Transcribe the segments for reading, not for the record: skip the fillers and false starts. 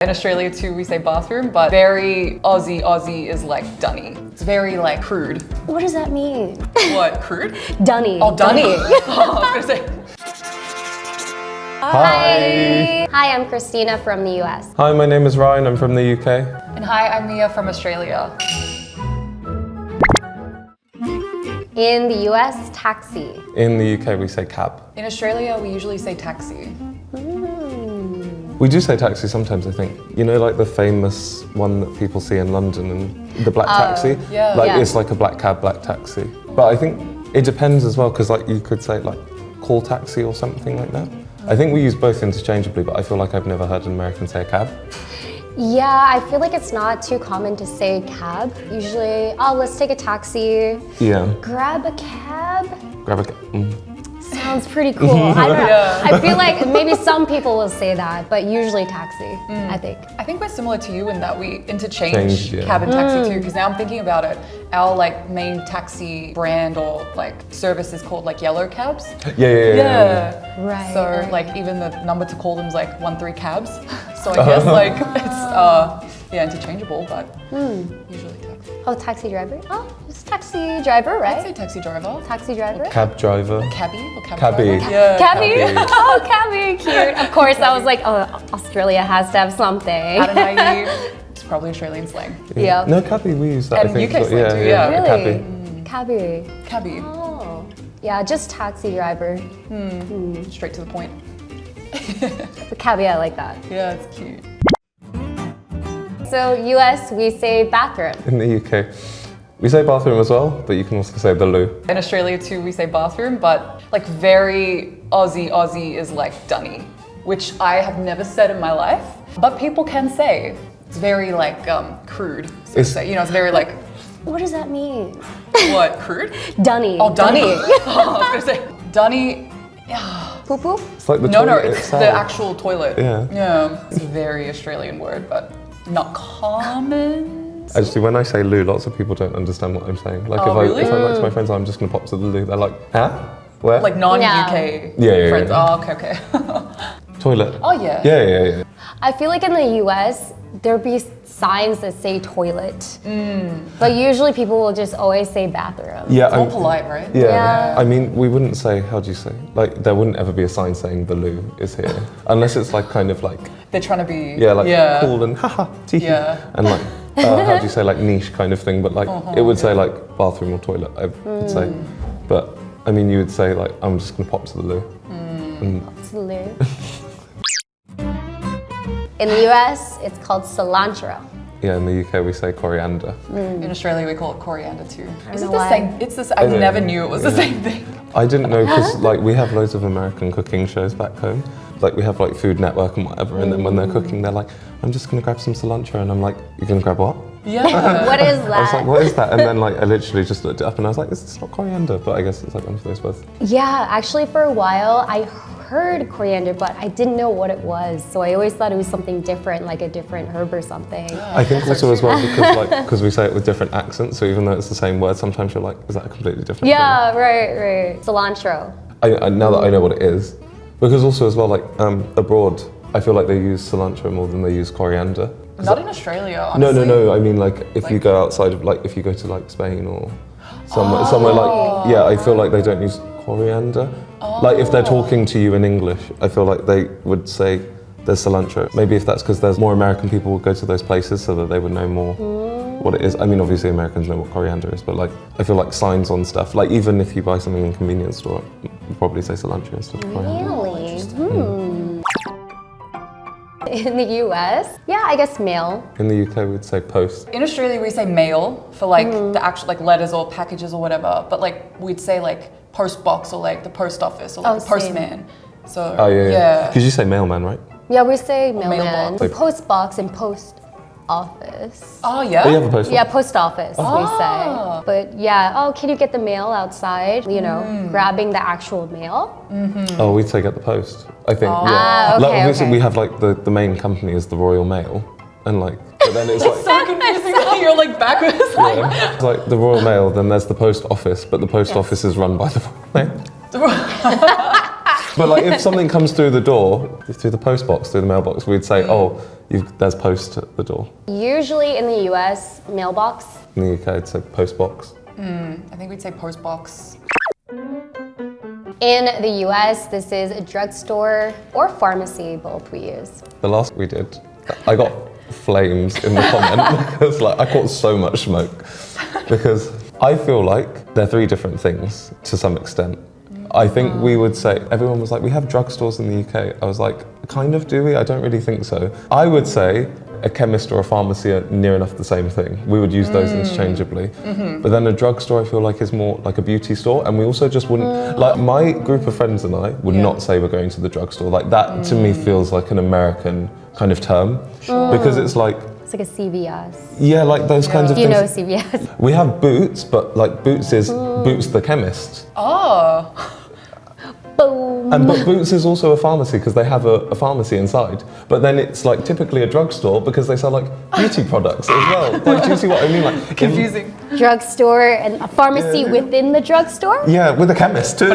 In Australia too, we say bathroom, but very Aussie is like dunny. It's very like crude. What does that mean? What, crude? Dunny. Oh, dunny. Oh, I was gonna say. Hi. Hi, I'm Christina from the US. Hi, my name is Ryan, I'm from the UK. And hi, I'm Mia from Australia. In the US, taxi. In the UK, we say cab. In Australia, we usually say taxi. We do say taxi sometimes, I think. You know, like the famous one that people see in London, and the black taxi? yeah. Like, Yeah. it's like a black cab, black taxi. But I think it depends as well, because like you could say like call taxi or something like that. I think we use both interchangeably, but I feel like I've never heard an American say a cab. Yeah, I feel like it's not too common to say cab. Usually, oh, let's take a taxi. Yeah. Grab a cab? Grab a cab. Sounds pretty cool. I don't know. Yeah. I feel like maybe some people will say that, but usually taxi, I think. I think we're similar to you in that we interchange Change, yeah. cab and taxi too, because now I'm thinking about it, our like main taxi brand or like service is called like yellow cabs. Yeah. Right, So right. like even the number to call them is like 13 cabs. So I guess like it's interchangeable, but usually taxi. Oh, taxi driver? Oh, it's taxi driver, I'd say right? taxi driver. Taxi driver? Cab driver. Cabbie or cab Cabbie. driver? Yeah. Cabby? Cabby. Oh, cabby, cute. Of course, I was like, oh, Australia has to have something. Adonai, it's probably Australian slang. Yeah. No, cabbie, we use that, And I think. UK but slang too, yeah. a Really? cabbie. Cabby. Cabbie, Oh. Yeah, just taxi driver. straight to the point. But cabby, I like that. Yeah, it's cute. So, US, we say bathroom. In the UK, we say bathroom as well, but you can also say the loo. In Australia too, we say bathroom, but like very Aussie is like dunny, which I have never said in my life, but people can say. It's very like crude, so to It's- say. You know, it's very like, What does that mean? what, crude? Dunny. Oh, dunny. Oh, I was gonna say, dunny, Poo poo? It's like the no, toilet it's itself. the actual toilet. Yeah. Yeah, it's a very Australian word, but not common. Actually, when I say loo, lots of people don't understand what I'm saying. Like Oh, really? if I'm like to my friends, I'm just gonna pop to the loo. They're like, huh? Where? Like non-UK Yeah, friends. yeah. Oh, okay. toilet. Oh, yeah. Yeah. I feel like in the US, there'd be signs that say toilet. But usually people will just always say bathroom. Yeah. It's more polite, right? Yeah. Yeah. I mean, we wouldn't say, how do you say? Like, there wouldn't ever be a sign saying the loo is here. Unless it's like kind of like, They're trying to be cool and haha, tee. Yeah. And like, how do you say, like niche kind of thing, but like, it would say like bathroom or toilet, I would say. But I mean, you would say like, I'm just gonna pop to the loo. And It's the loo. In the US, it's called cilantro. yeah, in the UK we say coriander. In Australia, we call it coriander too. Is it know the why. same? It's this. I never knew it was the same thing. I didn't know because like we have loads of American cooking shows back home. Like we have like Food Network and whatever, and then when they're cooking, they're like, I'm just gonna grab some cilantro, and I'm like, you're gonna grab what? Yeah. What is I was like, that? what is that? And then like I literally just looked it up and I was like, this is not coriander, but I guess it's like one of those words. Yeah, actually for a while I heard coriander, but I didn't know what it was. So I always thought it was something different, like a different herb or something. I think also as well because we say it with different accents, so even though it's the same word, sometimes you're like, is that a completely different Yeah, right. Cilantro. thing? Now that I know what it is, because also as well like abroad, I feel like they use cilantro more than they use coriander. Not in Australia, honestly. No. I mean, like, if you go outside of, like, if you go to, like, Spain or somewhere like, yeah, I feel like they don't use coriander. Like, if they're talking to you in English, I feel like they would say there's cilantro. Maybe if that's because there's more American people who go to those places so that they would know more what it is. I mean, obviously Americans know what coriander is, but, like, I feel like signs on stuff, like, even if you buy something in a convenience store, you probably say cilantro instead of coriander. Really? In the US, yeah, I guess mail. In the UK, we'd say post. In Australia, we say mail for like the actual like letters or packages or whatever. But like we'd say like post box or like the post office or like the same. postman. So Oh, yeah. Because you say mailman, right? Yeah, we say mailman. mailbox. The post box and post office. Oh yeah. Oh, you have a post Yeah, post office, we Ah. say. But yeah, oh, can you get the mail outside? You know, grabbing the actual mail. Oh, we'd say get the post, I think. Ah, Yeah. okay, Like, obviously, okay. we have like the main company is the Royal Mail, and like, but then it's like, So confusing that you're like backwards. Like, yeah. It's like the Royal Mail, then there's the post office, but the post office is run by the Royal Mail. But like if something comes through the door, through the post box, through the mailbox, we'd say, oh, there's post at the door. Usually in the US, mailbox. In the UK, it's a post box. I think we'd say post box. In the US, this is a drugstore or pharmacy, both we use. The last we did, I got flames in the comment because like I caught so much smoke. Because I feel like they're three different things to some extent. I think we would say, everyone was like, we have drugstores in the UK. I was like, kind of, do we? I don't really think so. I would say a chemist or a pharmacy are near enough the same thing. We would use those interchangeably. But then a drugstore I feel like is more like a beauty store, and we also just wouldn't, like my group of friends and I would not say we're going to the drugstore. Like that to me feels like an American kind of term, because it's like, It's like a CVS. yeah, like those kinds of You things. know CVS. We have Boots, but like Boots is Boots the chemist. Oh, Boom. But Boots is also a pharmacy because they have a pharmacy inside. But then it's like typically a drugstore because they sell like beauty products as well. Like, do you see what I mean? Like confusing. Drugstore and a pharmacy within the drugstore? Yeah, with a chemist too.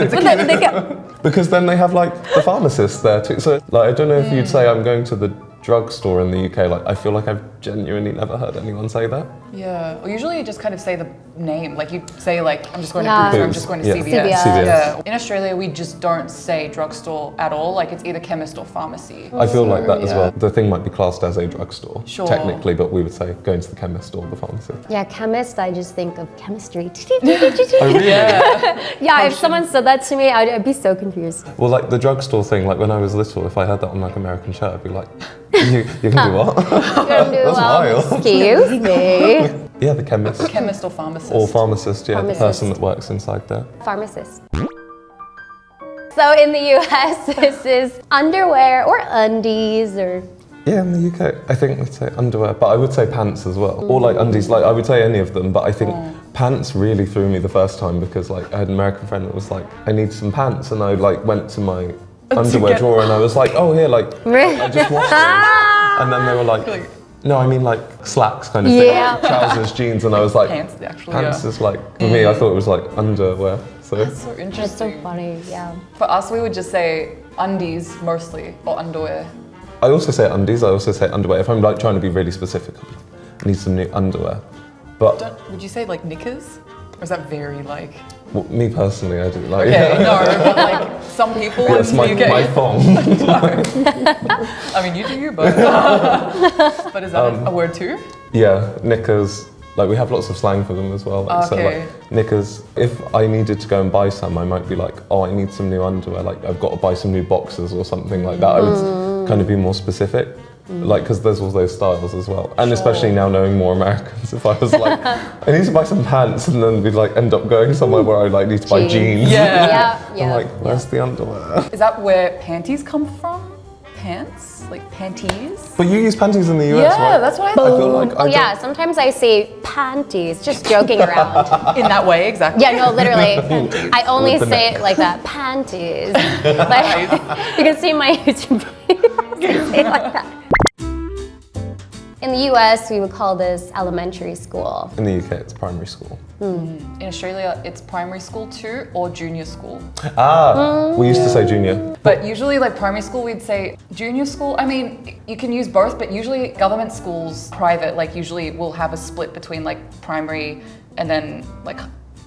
Because then they have like the pharmacist there too. So like I don't know if you'd say I'm going to the drugstore in the UK. Like I feel like I've genuinely never heard anyone say that. Yeah. Well, usually you just kind of say the name. Like you say like, I'm just going Yeah. to Boots or I'm just going to Yeah. CVS. CVS. Yeah. In Australia, we just don't say drugstore at all. Like it's either chemist or pharmacy. I feel like that as Yeah. well. The thing might be classed as a drugstore, Sure. technically, but we would say going to the chemist or the pharmacy. Yeah, chemist, I just think of chemistry. Oh, really? Yeah, if someone said that to me, I'd be so confused. Well, like the drugstore thing, like when I was little, if I heard that on like American show, I'd be like, you can do what? That's wild. Excuse me. Yeah, the chemist. Chemist or pharmacist. Or pharmacist, yeah, Pharmacist. the person that works inside there. Pharmacist. So in the US, this is underwear or undies or... Yeah, in the UK, I think we'd say underwear, but I would say pants as well. Or like undies, like I would say any of them, but I think pants really threw me the first time because like I had an American friend that was like, I need some pants, and I like went to my underwear drawer and I was like, oh here, like I just washed them. And then they were like, no, I mean like slacks kind of thing, Yeah. like trousers, jeans, and I was like, Pants, actually, pants yeah. is like, for me, I thought it was like underwear, so. That's so It's interesting. so funny, yeah. For us, we would just say undies mostly or underwear. I also say undies, I also say underwear. If I'm like trying to be really specific, I'll be like, I need some new underwear. But Would you say like knickers? Or is that very like... well, me personally, I do like, Okay, no, but like some people Yes, in my, the UK. my thong. I mean, you do you, but... but is that a word too? Yeah, knickers. Like we have lots of slang for them as well. Like, So Okay. like knickers. If I needed to go and buy some, I might be like, oh, I need some new underwear. Like I've got to buy some new boxers or something like that. I would kind of be more specific. Like because there's all those styles as well. And especially now knowing more Americans, if I was like, I need to buy some pants, and then we'd like end up going somewhere where I like need to buy jeans. Yeah. I'm like, where's the underwear? Is that where panties come from? Pants? Like panties? But you use panties in the US, Yeah, right? that's what I I thought. feel like Oh yeah, sometimes I say panties, just joking around. In that way, exactly. Yeah, no, literally. I only With the say neck. it like that, panties. Like, you can see my YouTube videos. I say it like that. In the US, we would call this elementary school. In the UK, it's primary school. In Australia, it's primary school too or junior school. We used to say junior. But usually, like primary school, we'd say junior school. I mean, you can use both, but usually government schools, private, like usually will have a split between like primary and then like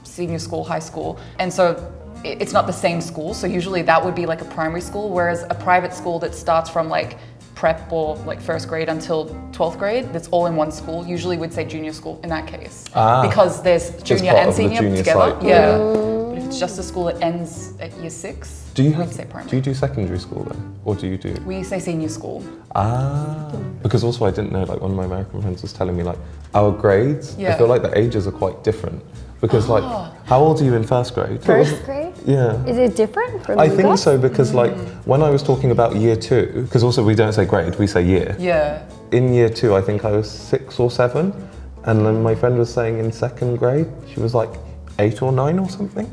senior school, high school. And so it's not the same school. So usually that would be like a primary school, whereas a private school that starts from like prep or like first grade until 12th grade, that's all in one school, usually would say junior school in that case. Because there's junior part and of the senior junior together. site. Yeah. But if it's just a school that ends at year 6, Do you we'd say primary. do you do secondary school then, or do you do? We say senior school. Because also I didn't know. Like one of my American friends was telling me like our grades. I Yeah. feel like the ages are quite different. Because like, how old are you in first grade? First grade? Yeah. Is it different from I you think guys? so because like when I was talking about year 2, because also we don't say grade, we say year. Yeah. In year 2, I think I was 6 or 7, and then my friend was saying in second grade she was like 8 or 9 or something.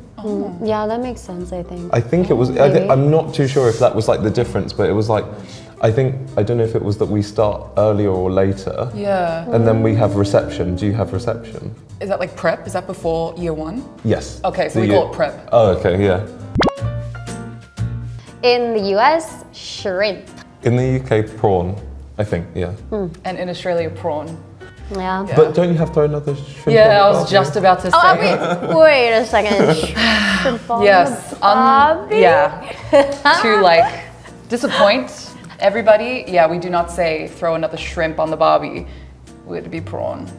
Yeah, that makes sense, I think. I think it was. Maybe. I'm not too sure if that was like the difference, but it was like, I don't know if it was that we start earlier or later. Yeah. And then we have reception. Do you have reception? Is that like prep? Is that before year 1? Yes. Okay, so The we year- call it prep. Oh, okay, yeah. In the US, shrimp. In the UK, prawn. I think, yeah. And in Australia, prawn. Yeah. Yeah. But don't you have to throw another shrimp on Yeah, the I was barbie? just about to say. Oh, wait a second. Shrimp on Yes, the barbie? yeah. To like disappoint everybody, yeah, we do not say throw another shrimp on the barbie. Would be prawn.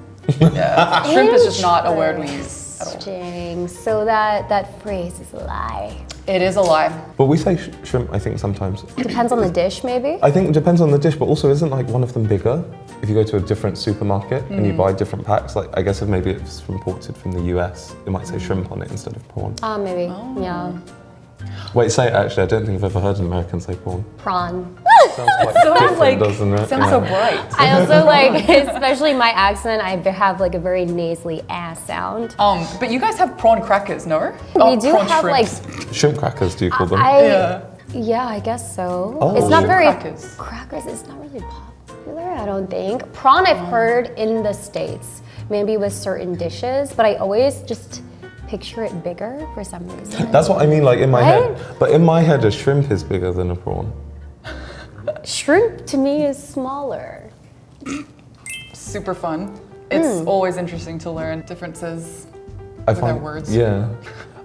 Yeah, shrimp is just not a word we use at all. Interesting. So that phrase is a lie. It is a lie. But we say shrimp, I think, sometimes. Depends on the dish, maybe? I think it depends on the dish, but also isn't like one of them bigger? If you go to a different supermarket and you buy different packs, like I guess if maybe it's imported from the US, it might say shrimp on it instead of prawn. Maybe. Yeah. Wait, say it actually. I don't think I've ever heard an American say prawn. Prawn. Sounds quite Sounds different, like doesn't it? sounds so bright. I also like, especially my accent, I have like a very nasally ass sound. But you guys have prawn crackers, no? We do prawn have shrimps. Shrimp crackers, do you call them? Yeah, I guess so. Oh. It's not Shrimp very crackers. crackers. It's not really popular, I don't think. Prawn, I've heard in the States, maybe with certain dishes, but I always just picture it bigger for some reason. That's what I mean, like in my Right? head. But in my head, a shrimp is bigger than a prawn. Shrimp to me is smaller. Super fun. It's always interesting to learn differences I with our words. Yeah.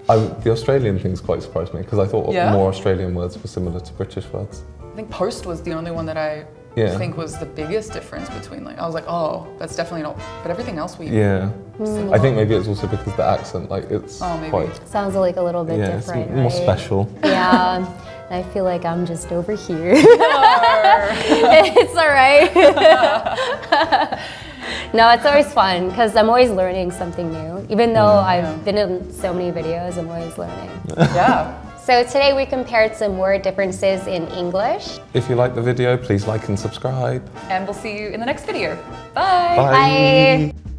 The Australian things quite surprised me because I thought Yeah? more Australian words were similar to British words. I think post was the only one that I Yeah. think was the biggest difference between like I was like, oh, that's definitely not. But everything else we Yeah. similar. I think maybe it's also because the accent, like it's Oh, maybe. quite, Sounds like a little bit yeah, it's different, more right? special. Yeah, I feel like I'm just over here. It's all right. No, it's always fun because I'm always learning something new. Even though I've been in so many videos, I'm always learning. Yeah. So today we compared some word differences in English. If you like the video, please like and subscribe. And we'll see you in the next video. Bye. Bye.